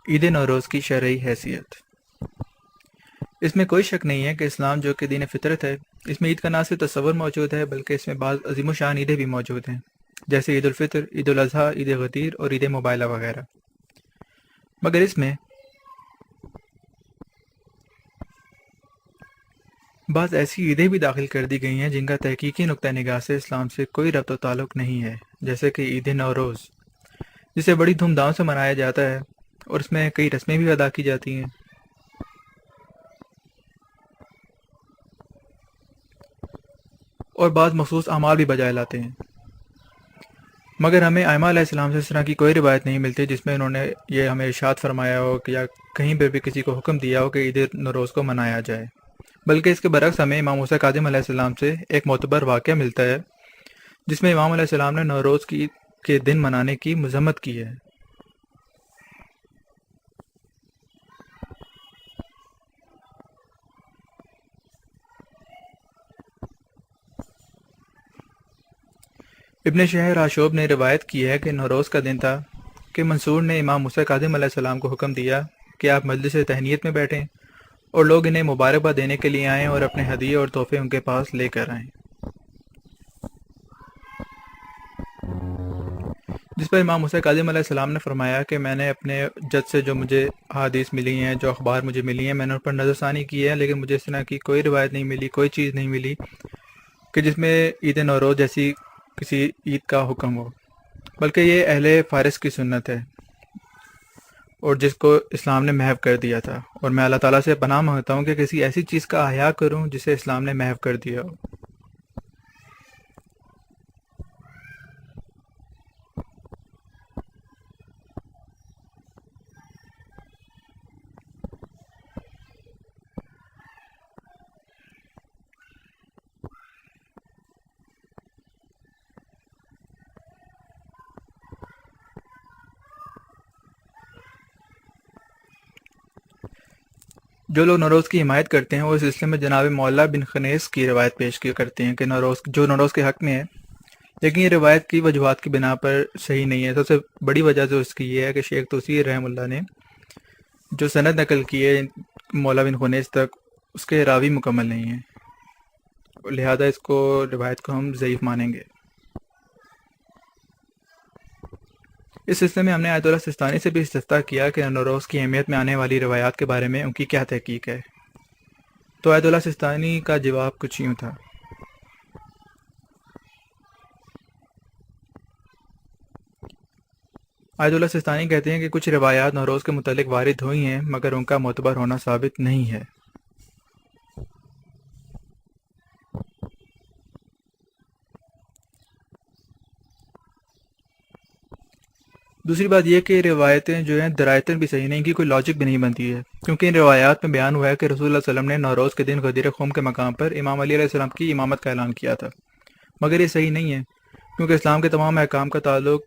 عید نوروز کی شرعی حیثیت۔ اس میں کوئی شک نہیں ہے کہ اسلام جو کہ دین فطرت ہے، اس میں عید کا نہ صرف تصور موجود ہے بلکہ اس میں بعض عظیم الشان عیدیں بھی موجود ہیں، جیسے عید الفطر، عید الاضحیٰ، عید غدیر اور عید مبائلہ وغیرہ۔ مگر اس میں بعض ایسی عیدیں بھی داخل کر دی گئی ہیں جن کا تحقیقی نقطہ نگاہ سے اسلام سے کوئی ربط و تعلق نہیں ہے، جیسے کہ عید نوروز، جسے بڑی دھوم دھام سے منایا جاتا ہے اور اس میں کئی رسمیں بھی ادا کی جاتی ہیں۔ اور بعض مخصوص اعمال بھی بجائے لاتے ہیں، مگر ہمیں ائمہ علیہ السلام سے اس طرح کی کوئی روایت نہیں ملتی جس میں انہوں نے یہ ہمیں ارشاد فرمایا ہو کہ یا کہیں پہ بھی کسی کو حکم دیا ہو کہ عید نوروز کو منایا جائے، بلکہ اس کے برعکس ہمیں امام موسیٰ کاظم علیہ السلام سے ایک معتبر واقعہ ملتا ہے جس میں امام علیہ السلام نے نوروز کے دن منانے کی مذمت کی ہے۔ ابن شہر آشوب نے روایت کی ہے کہ نوروز کا دن تھا کہ منصور نے امام موسیٰ کاظم علیہ السلام کو حکم دیا کہ آپ مجلس تہنیت میں بیٹھیں اور لوگ انہیں مبارکباد دینے کے لیے آئیں اور اپنے ہدیے اور تحفے ان کے پاس لے کر آئیں، جس پر امام موسیٰ کاظم علیہ السلام نے فرمایا کہ میں نے اپنے جد سے جو مجھے احادیث ملی ہیں، جو اخبار مجھے ملی ہیں، میں نے ان پر نظر ثانی کی ہے، لیکن مجھے اس طرح کی کوئی روایت نہیں ملی، کوئی چیز نہیں ملی کہ جس میں عید نوروز جیسی کسی عید کا حکم ہو، بلکہ یہ اہل فارس کی سنت ہے اور جس کو اسلام نے محو کر دیا تھا، اور میں اللہ تعالیٰ سے پناہ مانگتا ہوں کہ کسی ایسی چیز کا احیا کروں جسے اسلام نے محو کر دیا ہو۔ جو لوگ نوروز کی حمایت کرتے ہیں وہ اس سلسلے میں جناب معلیٰ بن خنیس کی روایت پیش کیا کرتے ہیں کہ نوروز کے حق میں ہے، لیکن یہ روایت کی وجوہات کی بنا پر صحیح نہیں ہے۔ سب سے بڑی وجہ جو اس کی یہ ہے کہ شیخ توسی رحمہ اللہ نے جو سند نقل کی ہے معلیٰ بن خنیس تک، اس کے راوی مکمل نہیں ہیں، لہذا اس کو روایت کو ہم ضعیف مانیں گے۔ اس سلسلے میں ہم نے آیت اللہ سستانی سے بھی استفسار کیا کہ نوروز کی اہمیت میں آنے والی روایات کے بارے میں ان کی کیا تحقیق ہے، تو آیت اللہ سستانی کا جواب کچھ یوں تھا۔ آیت اللہ سستانی کہتے ہیں کہ کچھ روایات نوروز کے متعلق وارد ہوئی ہیں مگر ان کا معتبر ہونا ثابت نہیں ہے۔ دوسری بات یہ کہ روایتیں جو ہیں درایتاً بھی صحیح نہیں، ان کی کوئی لاجک بھی نہیں بنتی ہے، کیونکہ ان روایات میں بیان ہوا ہے کہ رسول اللہ صلی اللہ علیہ وسلم نے نوروز کے دن غدیر خم کے مقام پر امام علی علیہ السلام کی امامت کا اعلان کیا تھا، مگر یہ صحیح نہیں ہے کیونکہ اسلام کے تمام احکام کا تعلق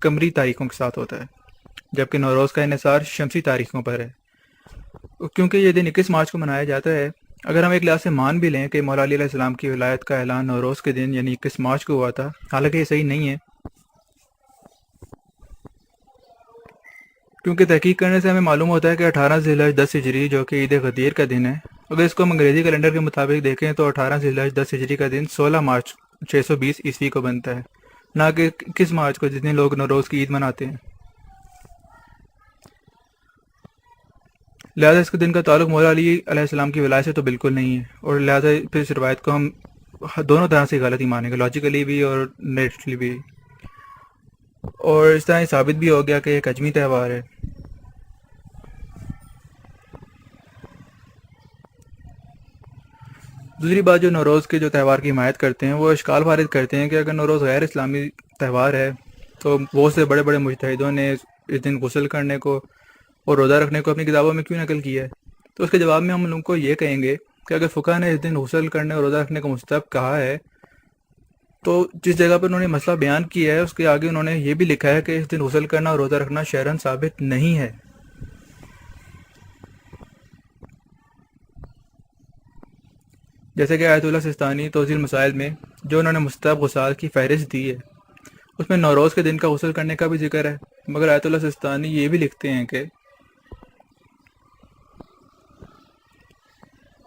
قمری تاریخوں کے ساتھ ہوتا ہے، جبکہ نوروز کا انحصار شمسی تاریخوں پر ہے، کیونکہ یہ دن 21 مارچ کو منایا جاتا ہے۔ اگر ہم ایک لحاظ سے مان بھی لیں کہ مولا علی علیہ السلام کی ولایت کا اعلان نوروز کے دن یعنی 21 مارچ کو ہوا تھا، حالانکہ یہ صحیح نہیں ہے، کیونکہ تحقیق کرنے سے ہمیں معلوم ہوتا ہے کہ 18 ذی الحج 10 ہجری جو کہ عید غدیر کا دن ہے، اگر اس کو ہم انگریزی کیلنڈر کے مطابق دیکھیں تو 18 ذی الحج 10 ہجری کا دن 16 مارچ 620 عیسوی کو بنتا ہے، نہ کہ 21 مارچ کو جتنے لوگ نوروز کی عید مناتے ہیں۔ لہٰذا اس کے دن کا تعلق مولا علی علیہ السلام کی ولایت سے تو بالکل نہیں ہے، اور لہٰذا پھر اس روایت کو ہم دونوں طرح سے غلط ہی مانیں گے، لاجیکلی بھی اور نیچرلی بھی، اور اس طرح یہ ثابت بھی ہو گیا کہ ایک اجمی تہوار ہے۔ دوسری بات، جو نوروز کے جو تہوار کی حمایت کرتے ہیں وہ اشکال وارد کرتے ہیں کہ اگر نوروز غیر اسلامی تہوار ہے تو بہت سے بڑے بڑے مجتہدوں نے اس دن غسل کرنے کو اور روزہ رکھنے کو اپنی کتابوں میں کیوں نقل کیا ہے، تو اس کے جواب میں ہم لوگوں کو یہ کہیں گے کہ اگر فقہ نے اس دن غسل کرنے اور روزہ رکھنے کو مستحب کہا ہے تو جس جگہ پر انہوں نے مسئلہ بیان کیا ہے اس کے آگے انہوں نے یہ بھی لکھا ہے کہ اس دن غسل کرنا اور روزہ رکھنا شرعاً ثابت نہیں ہے۔ جیسے کہ آیت اللہ سستانی توضیح المسائل میں جو انہوں نے مستحب غسال کی فہرست دی ہے اس میں نوروز کے دن کا غسل کرنے کا بھی ذکر ہے، مگر آیت اللہ سستانی یہ بھی لکھتے ہیں کہ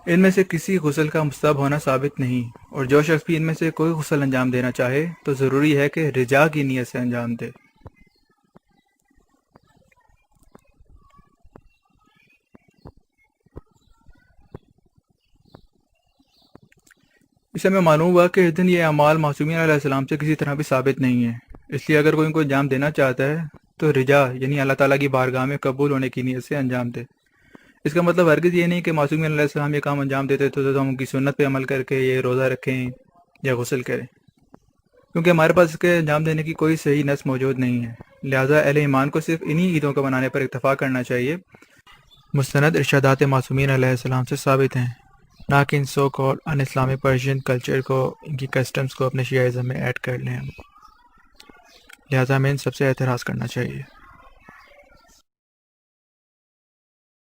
ان میں سے کسی غسل کا مستحب ہونا ثابت نہیں، اور جو شخص بھی ان میں سے کوئی غسل انجام دینا چاہے تو ضروری ہے کہ رجا کی نیت سے انجام دے۔ اسے میں معلوم ہوا کہ اس دن یہ اعمال معصومین علیہ السلام سے کسی طرح بھی ثابت نہیں ہیں، اس لیے اگر کوئی ان کو انجام دینا چاہتا ہے تو رجا یعنی اللہ تعالیٰ کی بارگاہ میں قبول ہونے کی نیت سے انجام دے۔ اس کا مطلب ہرگز یہ نہیں کہ معصومین علیہ السلام یہ کام انجام دیتے تو ہم ان کی سنت پہ عمل کر کے یہ روزہ رکھیں یا غسل کریں، کیونکہ ہمارے پاس اس کے انجام دینے کی کوئی صحیح نص موجود نہیں ہے، لہٰذا اہل ایمان کو صرف انہی عیدوں کو منانے پر اکتفا کرنا چاہیے۔ مستند ارشادات معصومین علیہ السلام سے ثابت ہیں، نہ کہ ان سو کال ان اسلامی پرشین کلچر کو، ان کی کسٹمز کو اپنے شیعہ ازم میں ایڈ کر لیں، لہٰذا ہمیں ان سب سے اعتراض کرنا چاہیے۔